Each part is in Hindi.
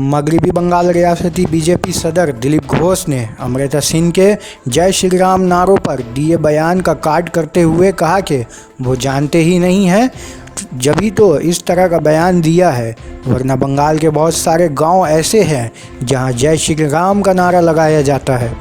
मगरबी बंगाल रियासती बीजेपी सदर दिलीप घोष ने अमृता सिंह के जय श्री राम नारों पर दिए बयान का काट करते हुए कहा कि वो जानते ही नहीं हैं, जभी तो इस तरह का बयान दिया है, वरना बंगाल के बहुत सारे गांव ऐसे हैं जहां जय श्री राम का नारा लगाया जाता है।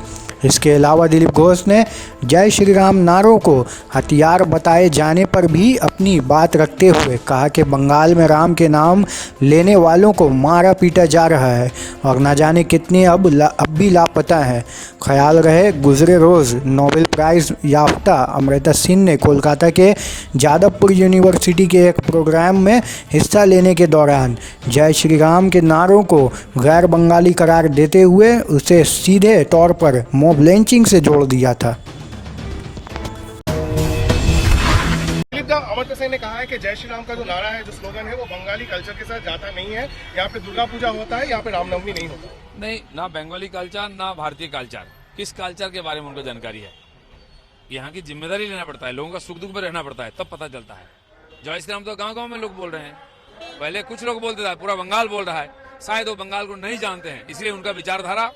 इसके अलावा दिलीप घोष ने जय श्री राम नारों को हथियार बताए जाने पर भी अपनी बात रखते हुए कहा कि बंगाल में राम के नाम लेने वालों को मारा पीटा जा रहा है और न जाने कितने अब भी लापता हैं। ख्याल रहे गुजरे रोज़ नोबेल प्राइज़ याफ्ता अमृता सिंह ने कोलकाता के जादवपुर यूनिवर्सिटी के एक प्रोग्राम में हिस्सा लेने के दौरान जय श्री राम के नारों को गैर बंगाली करार देते हुए उसे सीधे तौर पर मॉब लिंचिंग से जोड़ दिया था। अमृता सिंह ने कहा है कि जय श्री राम का जो नारा है, जो स्लोगन है, वो बंगाली कल्चर के साथ जाता नहीं है। यहाँ पे दुर्गा पूजा होता है, यहाँ पे रामनवमी नहीं होता। नहीं, ना बंगाली कल्चर ना भारतीय कल्चर। किस कल्चर के बारे में उनको जानकारी है? यहाँ की जिम्मेदारी लेना पड़ता है, लोगों का सुख दुख में रहना पड़ता है, तब पता चलता है। जय श्री राम तो गाँव गाँव में लोग बोल रहे हैं, पहले कुछ लोग बोलते थे, पूरा बंगाल बोल रहा है। शायद वो बंगाल को नहीं जानते हैं, इसलिए उनका विचारधारा,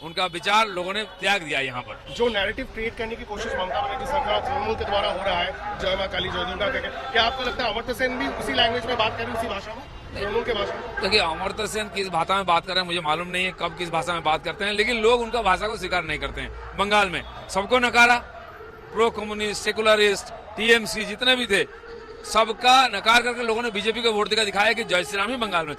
उनका विचार लोगों ने त्याग दिया। यहाँ पर जो नैरेटिव क्रिएट करने की कोशिश ममता बनर्जी सरकार तृणमूल के द्वारा हो रहा है, जय मां काली जय दुर्गा करके, क्या आपको लगता है अमृता सेन भी उसी लैंग्वेज में बात कर रही है, उसी भाषा में, तृणमूल के भाषा में? देखिए, अमृता सेन किस भाषा में बात कर रहे हैं मुझे मालूम नहीं है, कब किस भाषा में बात करते हैं, लेकिन लोग उनका भाषा को स्वीकार नहीं करते हैं। बंगाल में सबको नकारा, प्रो कम्युनिस्ट, सेकुलरिस्ट, टीएमसी जितने भी थे, सबका नकार करके लोगों ने बीजेपी को वोट देकर दिखाया कि जय श्री राम ही बंगाल में